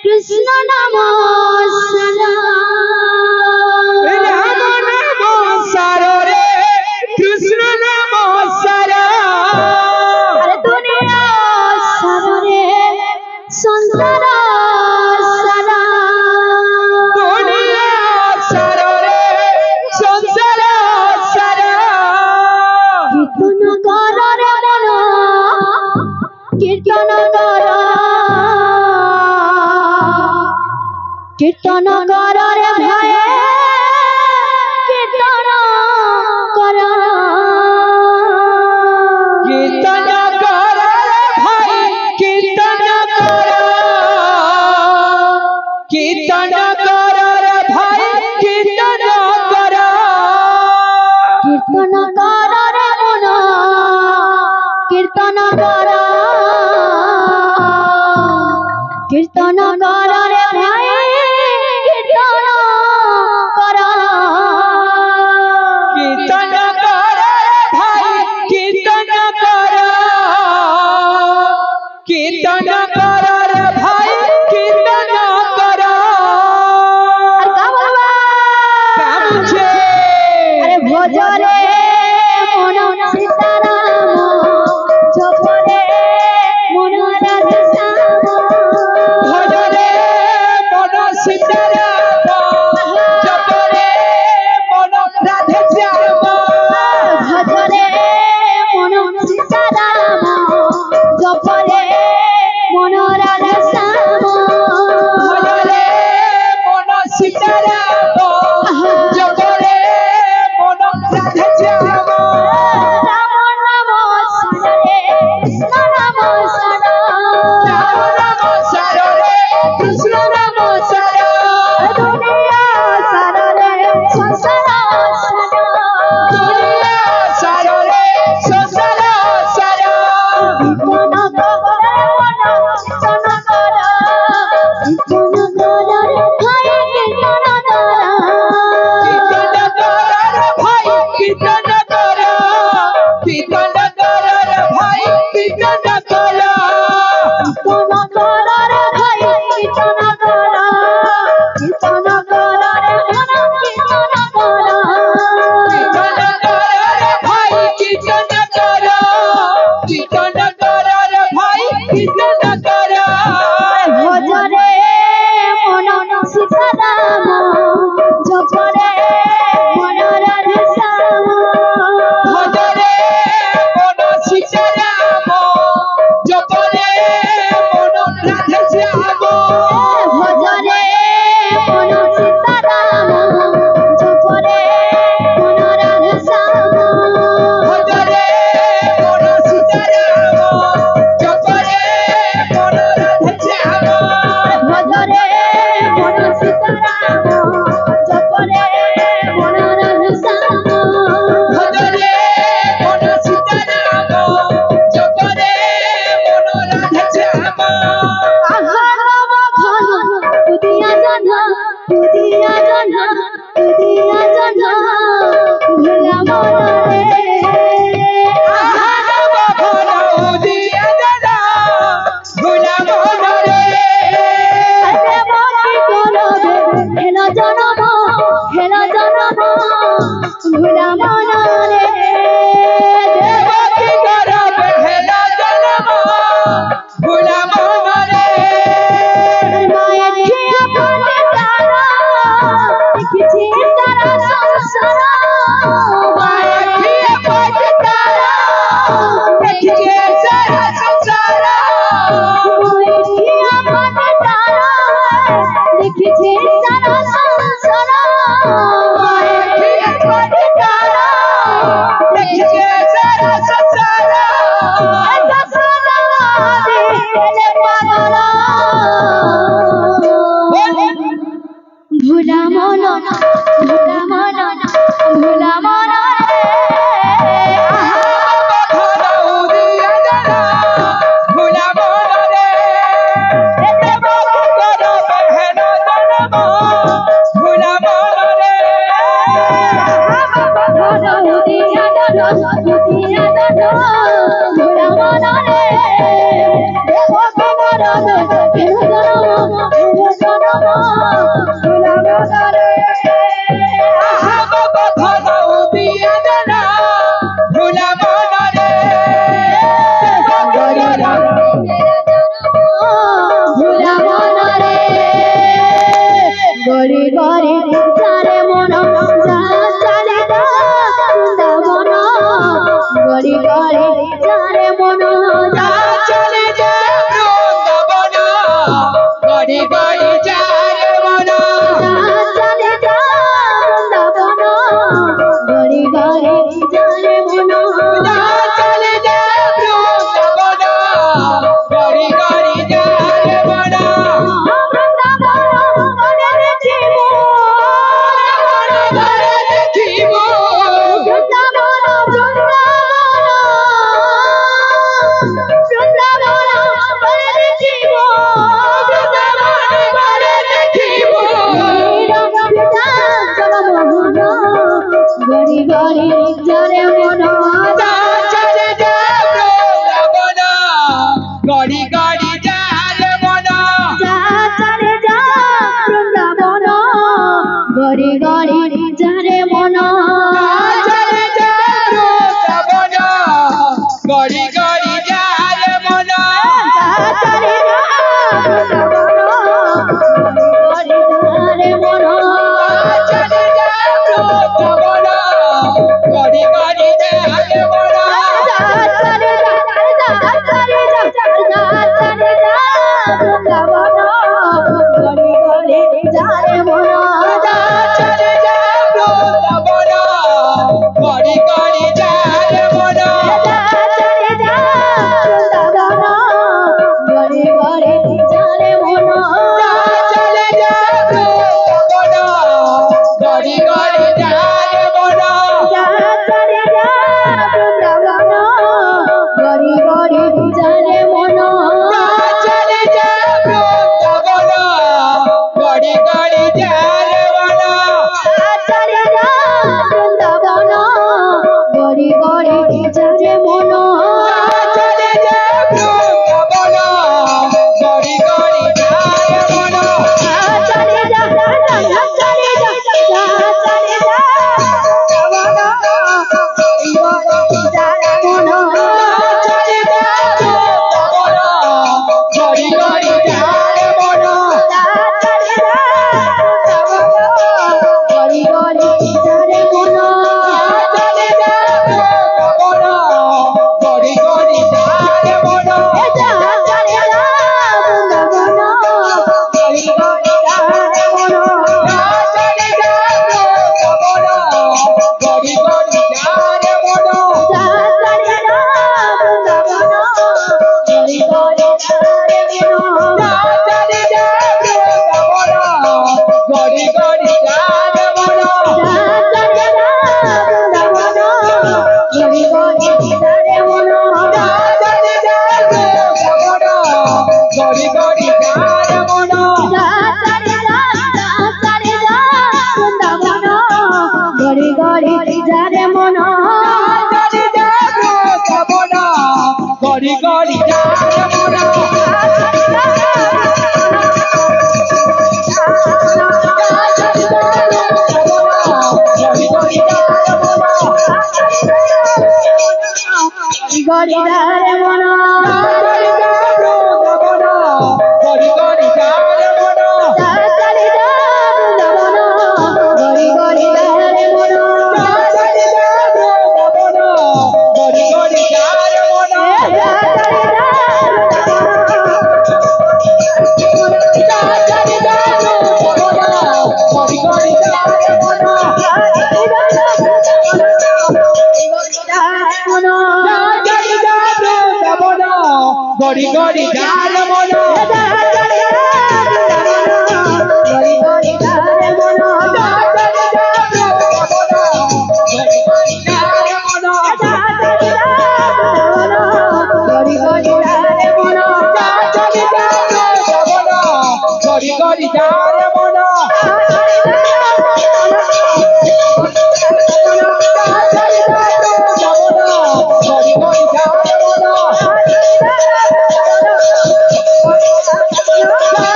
कृष्ण नमो राम नमो सारो रे कृष्ण नमो सारो अरे दुनिया सारो रे संसार सारा दुनिया सारो रे संसार सारा कीर्तन कर रे मन कीर्तन कर कीर्तन कर रे भाई कीर्तन कर कीर्तन कर रे भाई कीर्तन कर कीर्तन कर रे भाई कीर्तन कर कीर्तन कर रे मन कीर्तन कर कीर्तन कर रे भाई कीर्तन कर कीर्तन कर रे भाई कीर्तन कर कीर्तन कर रे भाई कीर्तन कर अरे का बोलबा का मुझे अरे भोजरे मन सीताराम जपरे मन राधा श्याम भजरे मन सीताराम जपरे मन राधे श्याम भजरे मन सीताराम जपरे मन राधा श्याम भजरे मन सीताराम जपरे मन राधे श्याम राम नाम सरे कृष्ण नाम सरा राम नाम सारो रे कृष्ण नाम सारो दुनिया सारा रे संसार सारा दुनिया सारो रे संसार सारो कीर्तन कर मन कीर्तन कर कीर्तन कर रे भाई कीर्तन कर कीर्तन कर रे भाई कीर्तन कर कीर्तन कर रे भाई कीर्तन कर कीर्तन कर रे भाई कीर्तन कर कीर्तन कर रे मन कीर्तन कर कीर्तन कर रे भाई कीर्तन कर कीर्तन कर रे भाई कीर्तन कर भजरे मन सीताराम जपरे मन राधा श्याम भजरे मन सीताराम जपरे मन राधे श्याम भजरे मन सीताराम जपरे मन राधा श्याम भजरे मन सीताराम जपरे मन राधे श्याम भजरे मन सीताराम जपरे मन राधा श्याम भजरे मन सीताराम जपरे मन राधे श्याम आहार घन उदिया जन उदिया जन उदिया जन भोला मन रे आहार भन उदिया जना भुला मन रे अरे बाकी करबे हेला जनम भोला मन रे देवकी करब हेला जन्म भुला मन रे माया खिया पाले तारा देखी सारा संसार माया खिया पट तारा देखिए सारा संसार माया खिया पाले तारा देखी सारा संसार माया खिया पट तारा देखिए सारा संसार भोला मन भोला मन भोला मन भन उदिया जना भुला मन रे देवकी करब हेला जन्म भुला मन रे भोला मन रे গড়ি গড়ি যারে মন যা চলে যা বৃন্দাবন গড়ি গড়ি যারে মন যা চলে যা বৃন্দাবন গড়ি গড়ি যারে মন চলে যা বৃন্দাবন গড়ি গড়ি যারে মন চলে যা বৃন্দাবন গড়ি গড়ি যারে মন গড়ি গড়ি যারে মন চলে যা বৃন্দাবন গড়ি গড়ি যারে মন চলে যা বৃন্দাবন গড়ি গড়ি যারে মন চলে যা বৃন্দাবন গড়ি গড়ি যারে মন চলে যা বৃন্দাবন গড়ি গড়ি যারে মন চলে যা বৃন্দাবন গড়ি গড়ি যারে মন চলে যা বৃন্দাবন গড়ি গড়ি যারে মন চলে যা বৃন্দাবন গড়ি গড়ি যারে মন চলে যা বৃন্দাবন গড়ি গড়ি যারে মন চলে যা বৃন্দাবন গড়ি গড়ি যারে মন চলে যা বৃন্দাবন গড়ি গড়ি যারে মন চলে যা বৃন্দাবন গড়ি গড়ি যারে মন চলে যা বৃন্দাবন গড়ি গড়ি যারে মন চলে যা বৃন্দাবন গড়ি গড়ি যারে মন চলে যা বৃন্দাবন গড়ি গড়ি যারে মন গড়ি গড়ি যারে মন চলে যা বৃন্দাবন গড়ি গড়ি যারে মন গড়ি যারে মন চলে যা বৃন্দাবন গড়ি গড়ি যারে মন গড়ি গড়ি যারে মন চলে যা বৃন্দাবন গড়ি গড়ি যারে মন চলে যা বৃন্দাবন গড়ি গড়ি যারে মন চলে যা বৃন্দাবন গড়ি গড়ি যারে মন গড়ি গড়ি যারে মন গড়ি গড়ি যারে মন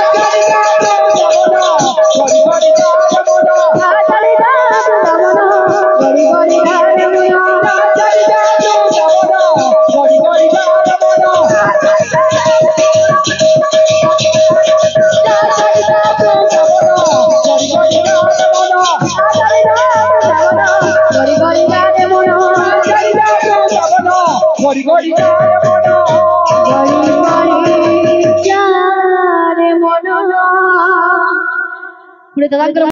চলে যা গড়ি গড়ি যায় মন গড়ি গড়ি যায় মন।